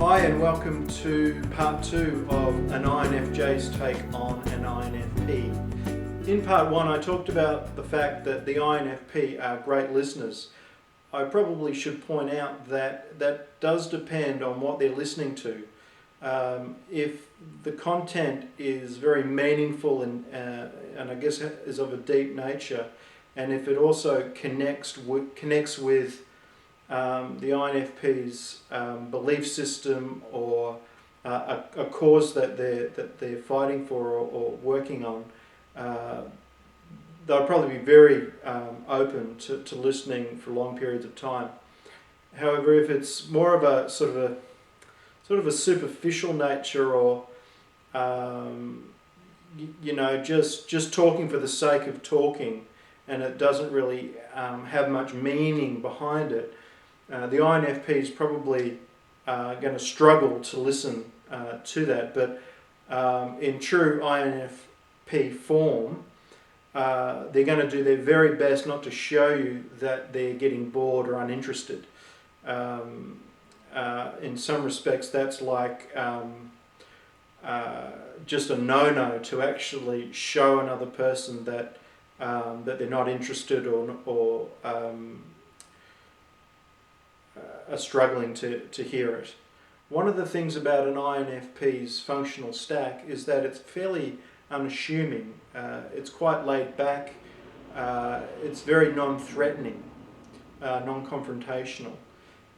Hi and welcome to part 2 of an INFJ's take on an INFP. In part 1 I talked about the fact that the INFP are great listeners. I probably should point out that that does depend on what they're listening to. If the content is very meaningful and I guess is of a deep nature, and if it also connects with the INFP's belief system or a cause that they're fighting for or working on, they'll probably be very open to listening for long periods of time. However, if it's more of a sort of a superficial nature, or just talking for the sake of talking, and it doesn't really have much meaning behind it, the INFP is probably going to struggle to listen to that. But in true INFP form, they're going to do their very best not to show you that they're getting bored or uninterested. In some respects, that's like just a no-no to actually show another person that they're not interested or are struggling to hear it. One of the things about an INFP's functional stack is that it's fairly unassuming. It's quite laid back. It's very non-threatening, non-confrontational.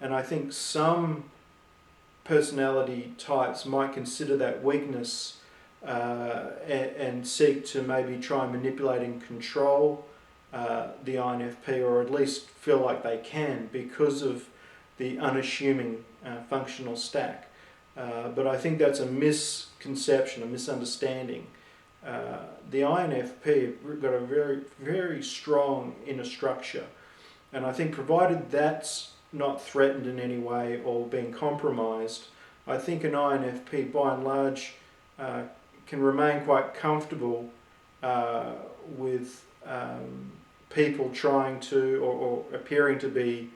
And I think some personality types might consider that weakness and seek to maybe try and manipulate and control the INFP, or at least feel like they can because of the unassuming functional stack. But I think that's a misconception, a misunderstanding. The INFP have got a very, very strong inner structure, and I think provided that's not threatened in any way or being compromised, I think an INFP by and large can remain quite comfortable with people trying to or appearing to be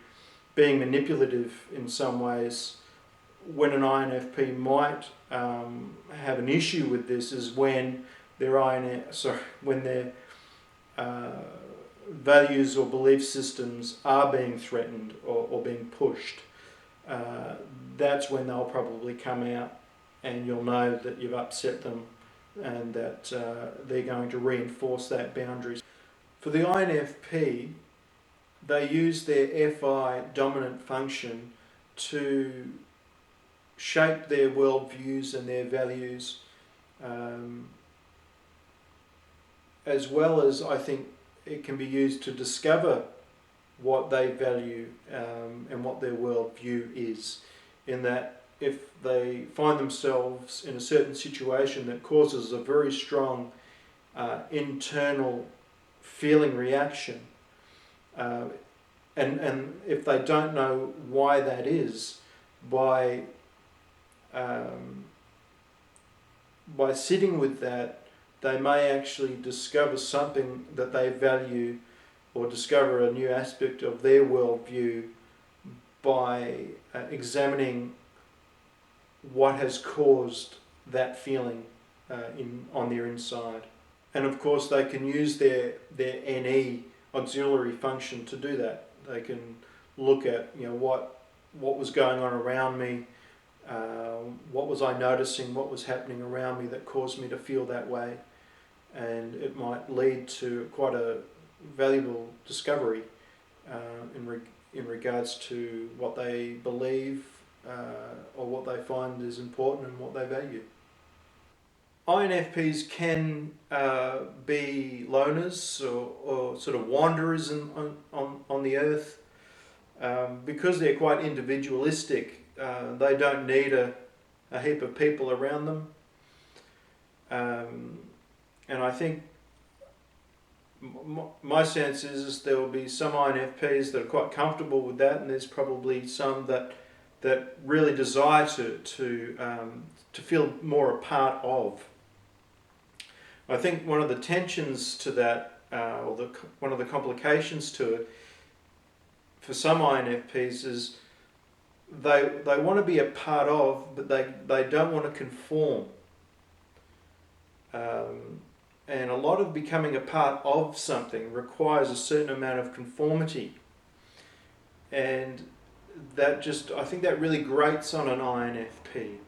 being manipulative in some ways. When an INFP might have an issue with this is when their values or belief systems are being threatened or being pushed. That's when they'll probably come out, and you'll know that you've upset them and that they're going to reinforce that boundaries. For the INFP, they use their FI dominant function to shape their worldviews and their values, as well as I think it can be used to discover what they value and what their worldview is. In that, if they find themselves in a certain situation that causes a very strong internal feeling reaction, and if they don't know why that is, by sitting with that, they may actually discover something that they value or discover a new aspect of their worldview by examining what has caused that feeling on their inside. And of course they can use their NE auxiliary function to do that. They can look at what was going on around me, what was I noticing, what was happening around me that caused me to feel that way, and it might lead to quite a valuable discovery in regards to what they believe or what they find is important and what they value. INFPs can be loners or sort of wanderers on the earth. Because they're quite individualistic, they don't need a heap of people around them. And I think my sense is there will be some INFPs that are quite comfortable with that, and there's probably some that really desire to feel more a part of. I think one of the tensions to that, one of the complications to it, for some INFPs is they want to be a part of, but they don't want to conform. And a lot of becoming a part of something requires a certain amount of conformity. And I think that really grates on an INFP.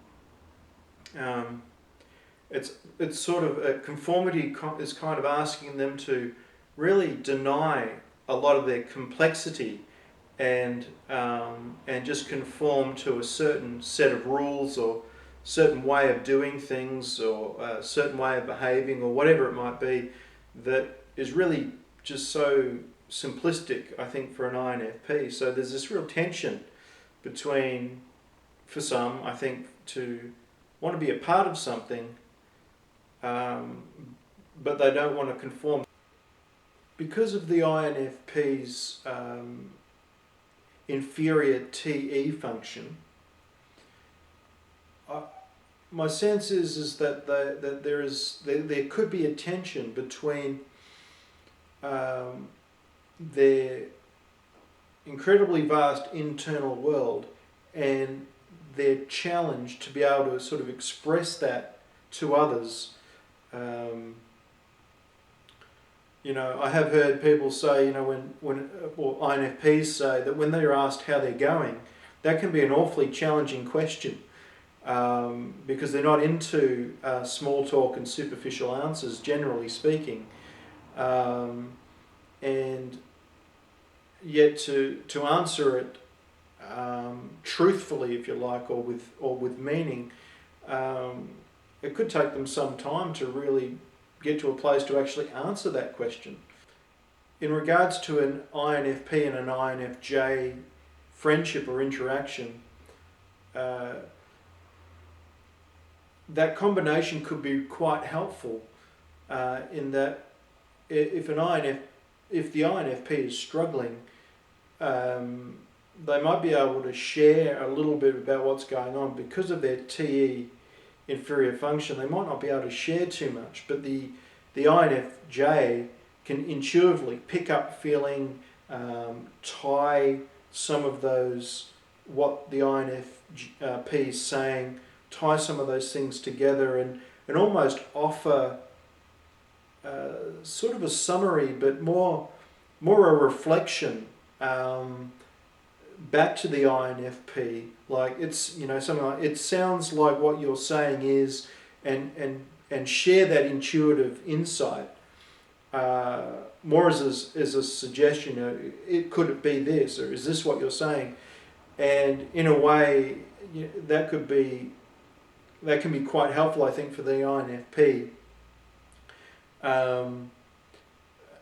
It's sort of conformity is kind of asking them to really deny a lot of their complexity and just conform to a certain set of rules or certain way of doing things or a certain way of behaving or whatever it might be that is really just so simplistic, I think, for an INFP. So there's this real tension between, for some, I think, to want to be a part of something, but they don't want to conform. Because of the INFP's inferior TE function, my sense is that there could be a tension between their incredibly vast internal world and their challenge to be able to sort of express that to others. I have heard people say, or INFPs say that when they're asked how they're going, that can be an awfully challenging question. Because they're not into small talk and superficial answers, generally speaking, and yet to answer it truthfully, if you like, or with meaning, it could take them some time to really get to a place to actually answer that question. In regards to an INFP and an INFJ friendship or interaction, that combination could be quite helpful in that if the INFP is struggling, they might be able to share a little bit about what's going on. Because of their TE inferior function, they might not be able to share too much, but the INFJ can intuitively pick up feeling, tie some of those, what the INFP is saying, tie some of those things together and almost offer sort of a summary, but more a reflection back to the INFP. Like it's something like, it sounds like what you're saying is, and share that intuitive insight. More as a suggestion, could it be this, or is this what you're saying? And in a way, that can be quite helpful, I think, for the INFP.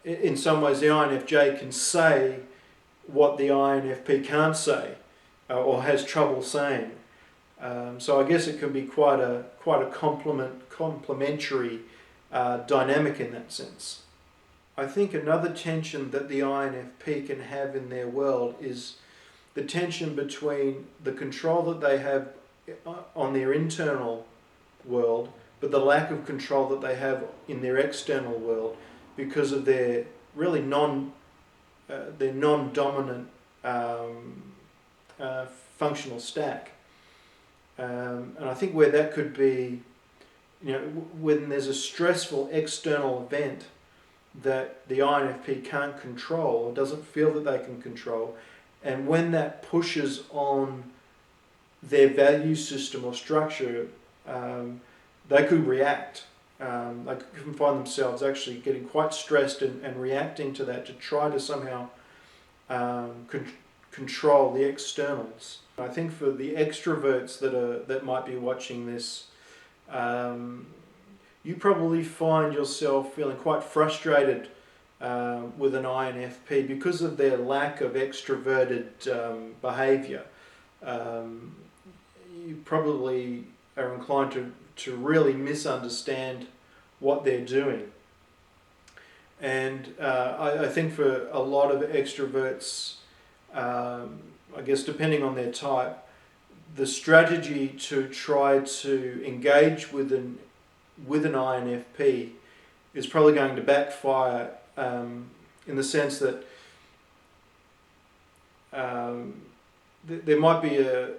In some ways, the INFJ can say what the INFP can't say or has trouble saying. So I guess it can be quite a complementary dynamic in that sense. I think another tension that the INFP can have in their world is the tension between the control that they have on their internal world, but the lack of control that they have in their external world because of their really non-dominant functional stack. And I think where that could be, when there's a stressful external event that the INFP can't control or doesn't feel that they can control, and when that pushes on their value system or structure, they could react. They can find themselves actually getting quite stressed and reacting to that to try to somehow control the externals. I think for the extroverts that might be watching this, you probably find yourself feeling quite frustrated with an INFP because of their lack of extroverted behaviour. You probably are inclined to really misunderstand what they're doing. And I think for a lot of extroverts, I guess depending on their type, the strategy to try to engage with an INFP is probably going to backfire in the sense that there might be a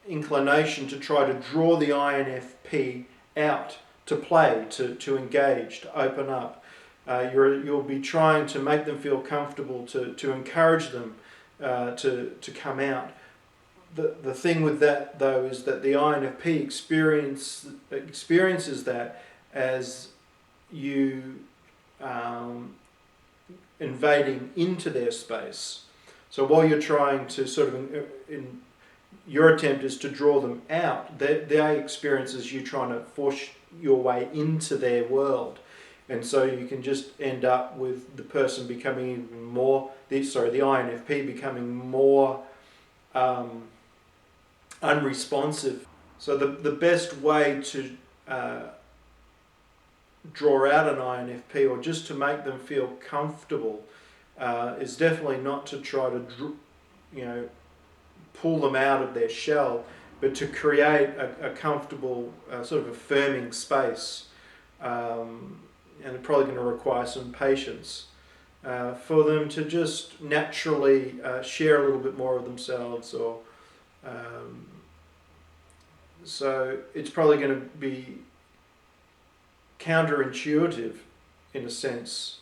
inclination to try to draw the INFP out to play, to engage, to open up. You'll be trying to make them feel comfortable, to encourage them to come out. The thing with that, though, is that the INFP experiences that as you invading into their space. So while you're trying to sort of, your attempt is to draw them out, they experience as you trying to force your way into their world. And so you can just end up with the person becoming even more, the INFP becoming more unresponsive. So the best way to draw out an INFP, or just to make them feel comfortable, is definitely not to try to, pull them out of their shell, but to create a comfortable, sort of affirming space. And it's probably going to require some patience for them to just naturally share a little bit more of themselves, or so it's probably going to be counterintuitive in a sense,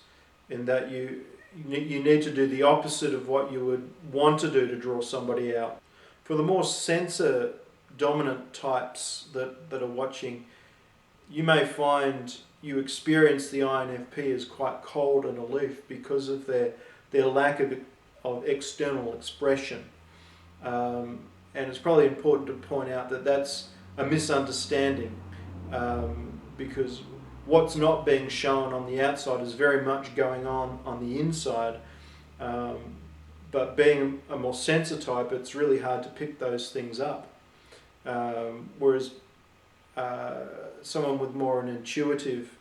in that you need to do the opposite of what you would want to do to draw somebody out. For the more sensor dominant types that are watching, you may find you experience the INFP as quite cold and aloof because of their lack of external expression. And it's probably important to point out that that's a misunderstanding, because what's not being shown on the outside is very much going on the inside. But being a more sensor type, it's really hard to pick those things up. Whereas someone with more an intuitive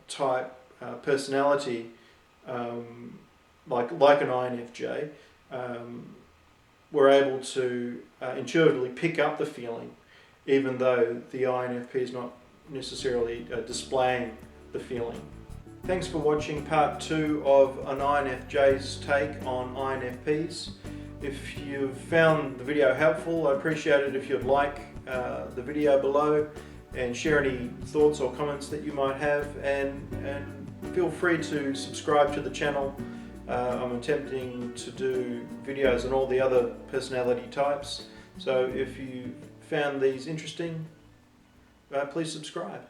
type personality, like an INFJ, we're able to intuitively pick up the feeling, even though the INFP is not necessarily displaying the feeling. Thanks for watching part 2 of an INFJ's take on INFPs. If you've found the video helpful, I'd appreciate it if you'd like the video below and share any thoughts or comments that you might have, and feel free to subscribe to the channel. I'm attempting to do videos on all the other personality types, so if you found these interesting, please subscribe.